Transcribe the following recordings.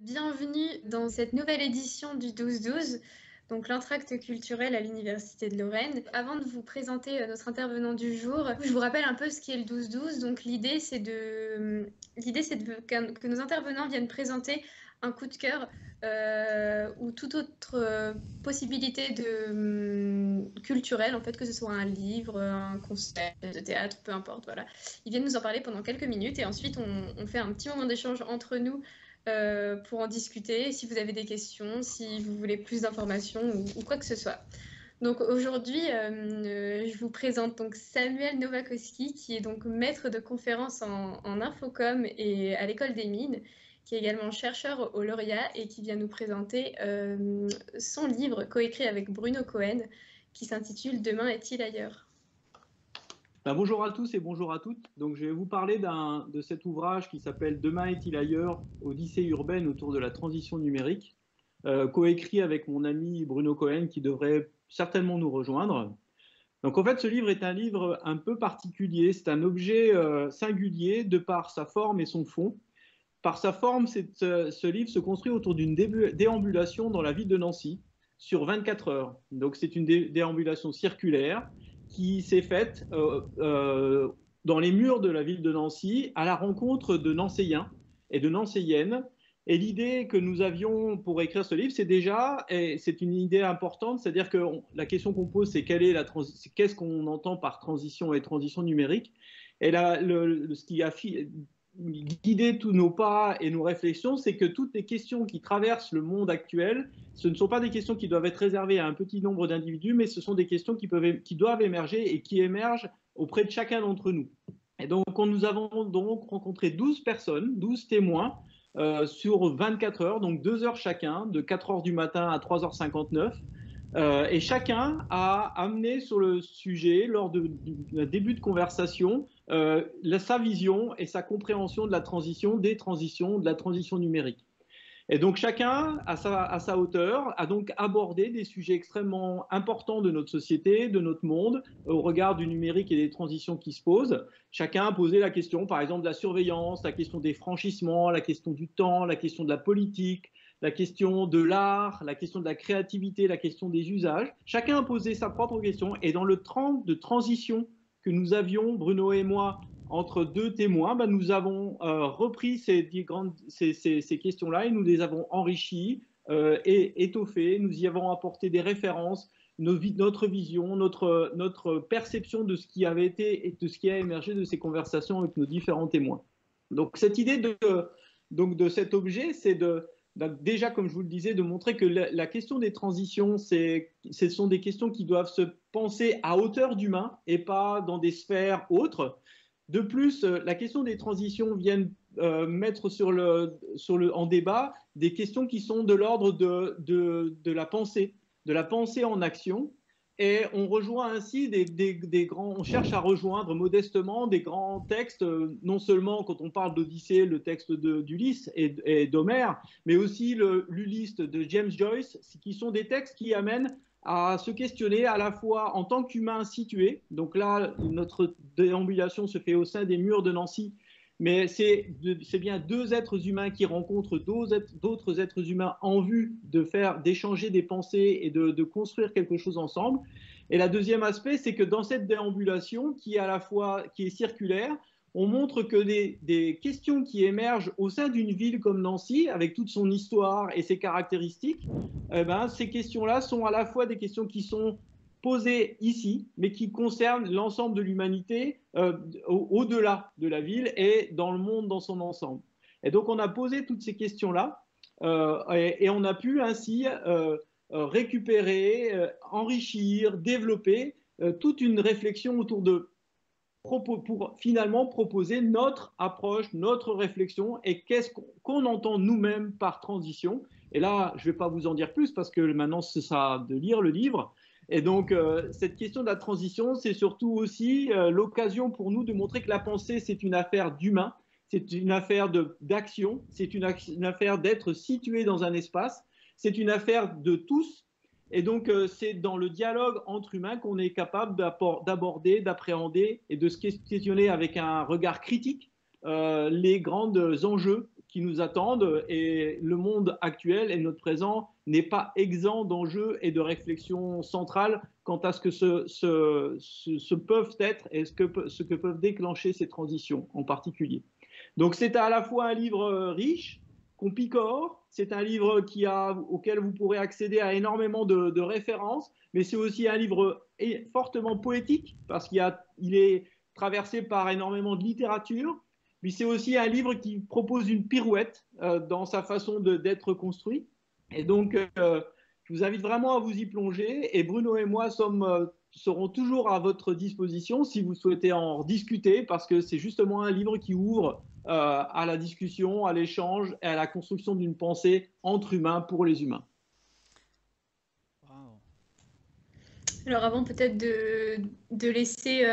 Bienvenue dans cette nouvelle édition du 12-12, donc l'entracte culturel à l'Université de Lorraine. Avant de vous présenter notre intervenant du jour, je vous rappelle un peu ce qu'est le 12-12. Donc l'idée, c'est que nos intervenants viennent présenter un coup de cœur ou toute autre possibilité culturelle, en fait, que ce soit un livre, un concert de théâtre, peu importe, voilà. Ils viennent nous en parler pendant quelques minutes et ensuite on fait un petit moment d'échange entre nous pour en discuter, si vous avez des questions, si vous voulez plus d'informations ou quoi que ce soit. Donc aujourd'hui, je vous présente donc Samuel Nowakowski, qui est donc maître de conférences en infocom et à l'école des mines, qui est également chercheur au Lauréat et qui vient nous présenter son livre coécrit avec Bruno Cohen, qui s'intitule Demain est-il ailleurs? Bonjour à tous et bonjour à toutes. Donc, je vais vous parler de cet ouvrage qui s'appelle Demain est-il ailleurs, Odyssée urbaine autour de la transition numérique, coécrit avec mon ami Bruno Cohen qui devrait certainement nous rejoindre. Donc en fait, ce livre est un livre un peu particulier, c'est un objet singulier de par sa forme et son fond. Par sa forme, ce livre se construit autour d'une déambulation dans la ville de Nancy sur 24 heures. Donc c'est une déambulation circulaire qui s'est faite dans les murs de la ville de Nancy à la rencontre de Nancéiens et de Nancéiennes. Et l'idée que nous avions pour écrire ce livre, c'est déjà, et c'est une idée importante, c'est-à-dire que la question qu'on pose, c'est qu'est-ce qu'on entend par transition et transition numérique. Et là, ce qui a guider tous nos pas et nos réflexions, c'est que toutes les questions qui traversent le monde actuel, ce ne sont pas des questions qui doivent être réservées à un petit nombre d'individus, mais ce sont des questions qui doivent émerger et qui émergent auprès de chacun d'entre nous. Et donc, nous avons donc rencontré 12 personnes, 12 témoins, sur 24 heures, donc 2 heures chacun, de 4 heures du matin à 3h59. Et chacun a amené sur le sujet, lors d'un début de conversation, sa vision et sa compréhension de la transition, de la transition numérique. Et donc chacun, à sa hauteur, a donc abordé des sujets extrêmement importants de notre société, de notre monde, au regard du numérique et des transitions qui se posent. Chacun a posé la question, par exemple, de la surveillance, la question des franchissements, la question du temps, la question de la politique, la question de l'art, la question de la créativité, la question des usages. Chacun a posé sa propre question. Et dans le temps de transition que nous avions, Bruno et moi, entre deux témoins, nous avons repris ces questions-là et nous les avons enrichies et étoffées. Nous y avons apporté des références, notre vision, notre perception de ce qui avait été et de ce qui a émergé de ces conversations avec nos différents témoins. Donc cette idée de cet objet, c'est déjà, comme je vous le disais, de montrer que la question des transitions, ce sont des questions qui doivent se penser à hauteur d'humain et pas dans des sphères autres. De plus, la question des transitions vient mettre en débat des questions qui sont de l'ordre de la pensée en action. Et on rejoint ainsi on cherche à rejoindre modestement des grands textes, non seulement quand on parle d'Odyssée, le texte d'Ulysse et d'Homère, mais aussi l'Ulysse de James Joyce, qui sont des textes qui amènent à se questionner à la fois en tant qu'humain situé. Donc là, notre déambulation se fait au sein des murs de Nancy, mais c'est bien deux êtres humains qui rencontrent d'autres êtres humains en vue d'échanger des pensées et de construire quelque chose ensemble. Et le deuxième aspect, c'est que dans cette déambulation qui est circulaire, on montre que des questions qui émergent au sein d'une ville comme Nancy, avec toute son histoire et ses caractéristiques, ces questions-là sont à la fois des questions qui sont posées ici, mais qui concernent l'ensemble de l'humanité au-delà de la ville et dans le monde dans son ensemble. Et donc on a posé toutes ces questions-là et on a pu ainsi récupérer, enrichir, développer toute une réflexion autour pour finalement proposer notre approche, notre réflexion et qu'est-ce qu'on entend nous-mêmes par transition. Et là, je ne vais pas vous en dire plus parce que maintenant, ce sera de lire le livre. Et donc, cette question de la transition, c'est surtout aussi l'occasion pour nous de montrer que la pensée, c'est une affaire d'humain, c'est une affaire d'action, c'est une affaire d'être situé dans un espace, c'est une affaire de tous. Et donc, c'est dans le dialogue entre humains qu'on est capable d'aborder, d'appréhender et de se questionner avec un regard critique les grands enjeux qui nous attendent et le monde actuel et notre présent n'est pas exempt d'enjeux et de réflexions centrales quant à ce que ce peuvent être et ce que peuvent déclencher ces transitions en particulier. Donc c'est à la fois un livre riche, qu'on picore, c'est un livre auquel vous pourrez accéder à énormément de références, mais c'est aussi un livre fortement poétique parce qu'il est traversé par énormément de littérature. Puis c'est aussi un livre qui propose une pirouette dans sa façon d'être construit. Et donc, je vous invite vraiment à vous y plonger. Et Bruno et moi serons toujours à votre disposition si vous souhaitez en discuter, parce que c'est justement un livre qui ouvre à la discussion, à l'échange et à la construction d'une pensée entre humains pour les humains. Wow. Alors avant peut-être de laisser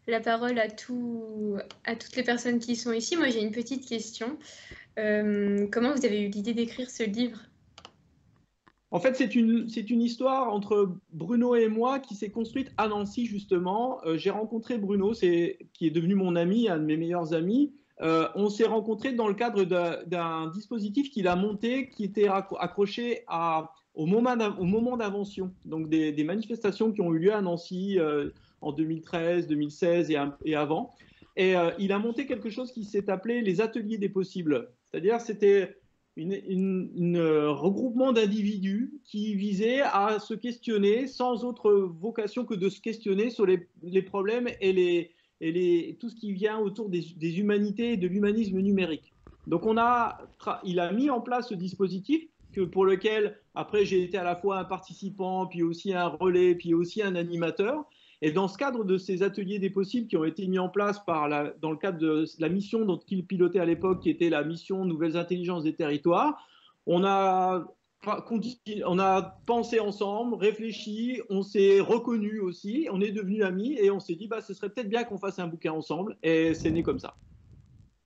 la parole à toutes les personnes qui sont ici, moi j'ai une petite question. Comment vous avez eu l'idée d'écrire ce livre ? En fait, c'est une histoire entre Bruno et moi qui s'est construite à Nancy, justement. J'ai rencontré Bruno, qui est devenu mon ami, un de mes meilleurs amis. On s'est rencontrés dans le cadre d'un dispositif qu'il a monté, qui était accroché au moment d'invention, donc des manifestations qui ont eu lieu à Nancy en 2013, 2016 et avant. Et il a monté quelque chose qui s'est appelé les ateliers des possibles. C'est-à-dire, c'était un regroupement d'individus qui visait à se questionner sans autre vocation que de se questionner sur les problèmes et tout ce qui vient autour des humanités et de l'humanisme numérique. Donc il a mis en place ce dispositif pour lequel après j'ai été à la fois un participant, puis aussi un relais, puis aussi un animateur. Et dans ce cadre de ces ateliers des possibles qui ont été mis en place dans le cadre de la mission dont il pilotait à l'époque, qui était la mission Nouvelles Intelligences des Territoires, on a pensé ensemble, réfléchi, on s'est reconnus aussi, on est devenus amis et on s'est dit ce serait peut-être bien qu'on fasse un bouquin ensemble, et c'est né comme ça.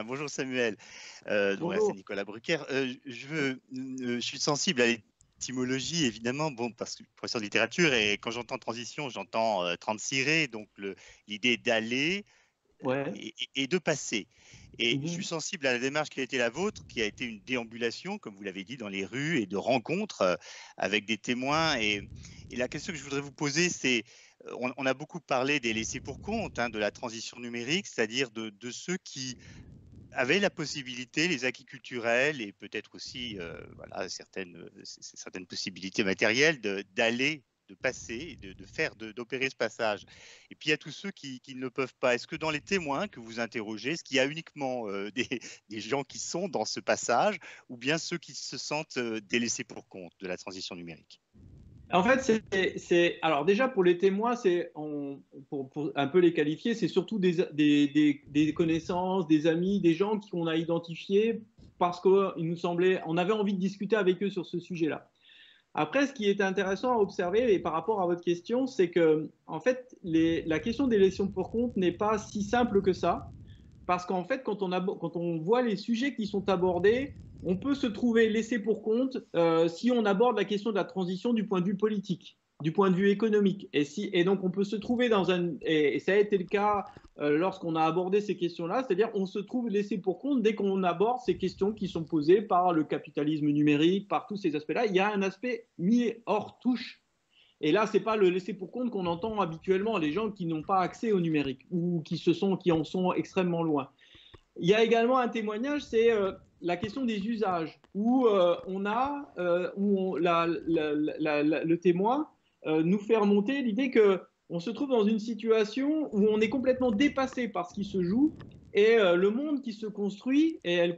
Bonjour Samuel, Bonjour. c'est Nicolas Brucker. Je suis sensible à l'étymologie, évidemment, parce que je suis professeur de littérature, et quand j'entends transition, j'entends transire, donc l'idée d'aller et de passer. Et je suis sensible à la démarche qui a été la vôtre, qui a été une déambulation, comme vous l'avez dit, dans les rues et de rencontres avec des témoins. Et la question que je voudrais vous poser, c'est, on a beaucoup parlé des laissés pour compte, de la transition numérique, c'est-à-dire de ceux qui avaient la possibilité, les acquis culturels et peut-être aussi certaines possibilités matérielles d'aller, de passer, d'opérer ce passage. Et puis il y a tous ceux qui ne le peuvent pas. Est-ce que dans les témoins que vous interrogez, est-ce qu'il y a uniquement des gens qui sont dans ce passage, ou bien ceux qui se sentent délaissés pour compte de la transition numérique ? En fait, alors déjà pour les témoins, pour un peu les qualifier, c'est surtout des connaissances, des amis, des gens qu'on a identifiés parce qu'il nous semblait, on avait envie de discuter avec eux sur ce sujet-là. Après, ce qui est intéressant à observer, et par rapport à votre question, c'est que en fait, la question des laissés pour compte n'est pas si simple que ça, parce qu'en fait, quand on voit les sujets qui sont abordés, on peut se trouver laissé pour compte si on aborde la question de la transition du point de vue politique, du point de vue économique. Et donc, on peut se trouver et ça a été le cas lorsqu'on a abordé ces questions-là, c'est-à-dire on se trouve laissé pour compte dès qu'on aborde ces questions qui sont posées par le capitalisme numérique, par tous ces aspects-là. Il y a un aspect mis hors touche. Et là, ce n'est pas le laisser pour compte qu'on entend habituellement, les gens qui n'ont pas accès au numérique ou qui en sont extrêmement loin. Il y a également un témoignage, c'est la question des usages, où le témoin nous fait remonter l'idée qu'on se trouve dans une situation où on est complètement dépassé par ce qui se joue, et le monde qui se construit, et elle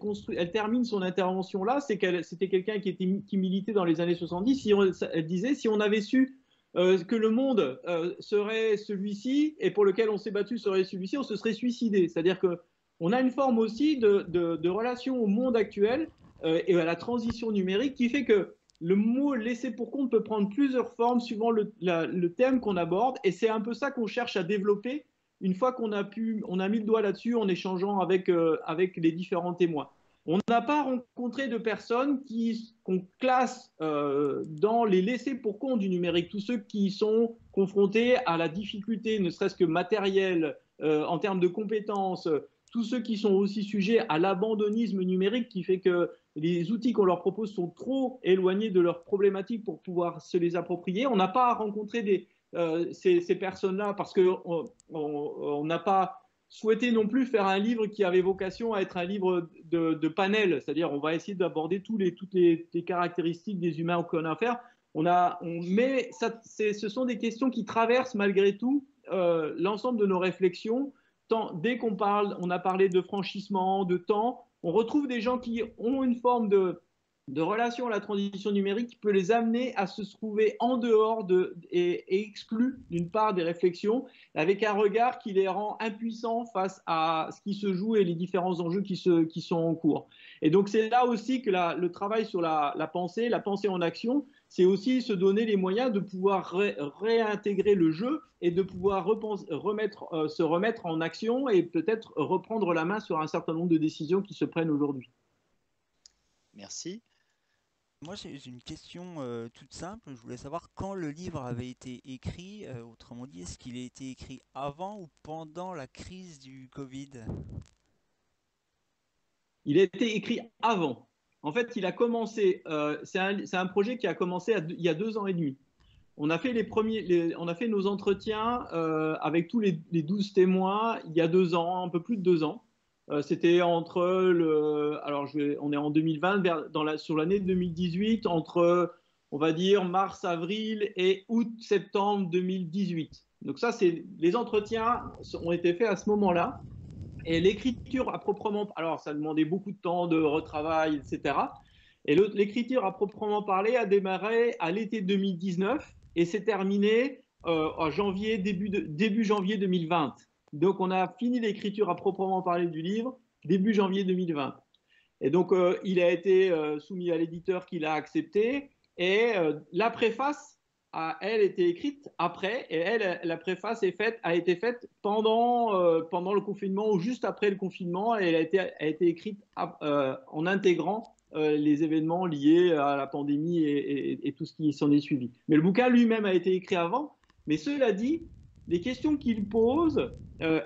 termine son intervention là, c'était quelqu'un qui militait dans les années 70, elle disait, si on avait su que le monde serait celui-ci, et pour lequel on s'est battu serait celui-ci, on se serait suicidé. C'est-à-dire que on a une forme aussi de relation au monde actuel et à la transition numérique qui fait que le mot laisser pour compte peut prendre plusieurs formes suivant le thème qu'on aborde. Et c'est un peu ça qu'on cherche à développer une fois qu'on a mis le doigt là-dessus en échangeant avec les différents témoins. On n'a pas rencontré de personnes qu'on classe dans les laissés pour compte du numérique, tous ceux qui sont confrontés à la difficulté, ne serait-ce que matérielle, en termes de compétences, tous ceux qui sont aussi sujets à l'abandonnisme numérique, qui fait que les outils qu'on leur propose sont trop éloignés de leurs problématiques pour pouvoir se les approprier. On n'a pas à rencontrer ces personnes-là parce qu'on n'a pas souhaité non plus faire un livre qui avait vocation à être un livre de panel, c'est-à-dire on va essayer d'aborder toutes les caractéristiques des humains qu'on a à faire. Mais ce sont des questions qui traversent malgré tout l'ensemble de nos réflexions. Dès qu'on a parlé de franchissement, de temps, on retrouve des gens qui ont une forme de relation à la transition numérique qui peut les amener à se trouver en dehors et exclus d'une part des réflexions, avec un regard qui les rend impuissants face à ce qui se joue et les différents enjeux qui sont en cours. Et donc c'est là aussi que le travail sur la pensée en action, c'est aussi se donner les moyens de pouvoir réintégrer le jeu et de pouvoir se remettre en action et peut-être reprendre la main sur un certain nombre de décisions qui se prennent aujourd'hui. Merci. Moi, j'ai une question toute simple. Je voulais savoir quand le livre avait été écrit. Autrement dit, est-ce qu'il a été écrit avant ou pendant la crise du Covid? Il a été écrit avant. En fait, il a commencé. C'est un projet qui a commencé il y a 2 ans et demi. On a fait on a fait nos entretiens avec tous les 12 témoins il y a 2 ans, un peu plus de 2 ans. C'était entre on est en 2020, sur l'année 2018, entre, on va dire, mars, avril et août, septembre 2018. Donc ça, les entretiens ont été faits à ce moment-là. Et l'écriture à proprement, alors ça demandait beaucoup de temps de retravail, etc. Et l'écriture à proprement parler a démarré à l'été 2019 et s'est terminée en début janvier 2020. Donc, on a fini l'écriture à proprement parler du livre début janvier 2020. Et donc, il a été soumis à l'éditeur qui l'a accepté. Et la préface elle été écrite après. Et la préface a été faite pendant le confinement ou juste après le confinement. Et elle a été écrite en intégrant les événements liés à la pandémie et tout ce qui s'en est suivi. Mais le bouquin lui-même a été écrit avant. Mais cela dit, les questions qu'il pose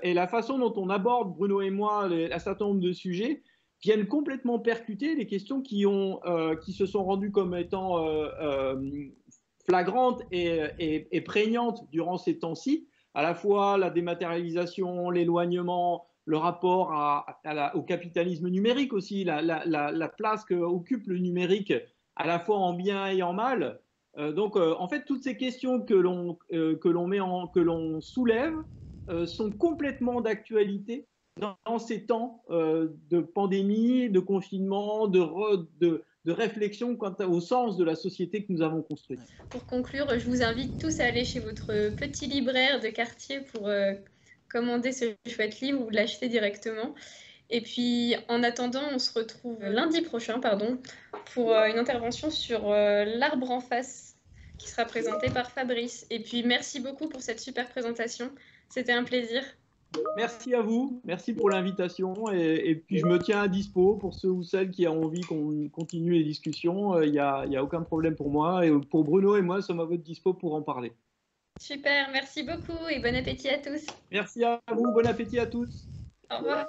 et la façon dont on aborde, Bruno et moi, un certain nombre de sujets viennent complètement percuter les questions qui se sont rendues comme étant flagrantes et prégnantes durant ces temps-ci, à la fois la dématérialisation, l'éloignement, le rapport au capitalisme numérique aussi, la place qu'occupe le numérique à la fois en bien et en mal. Donc, en fait, toutes ces questions que l'on soulève sont complètement d'actualité dans ces temps de pandémie, de confinement, de réflexion quant au sens de la société que nous avons construite. Pour conclure, je vous invite tous à aller chez votre petit libraire de quartier pour commander ce chouette livre ou l'acheter directement. Et puis, en attendant, on se retrouve lundi prochain, pour une intervention sur l'arbre en face, qui sera présentée par Fabrice. Et puis, merci beaucoup pour cette super présentation. C'était un plaisir. Merci à vous. Merci pour l'invitation. Et puis, je me tiens à dispo pour ceux ou celles qui ont envie qu'on continue les discussions. Il n'y a aucun problème pour moi. Et pour Bruno et moi, sommes à votre dispo pour en parler. Super. Merci beaucoup et bon appétit à tous. Merci à vous. Bon appétit à tous. Au revoir.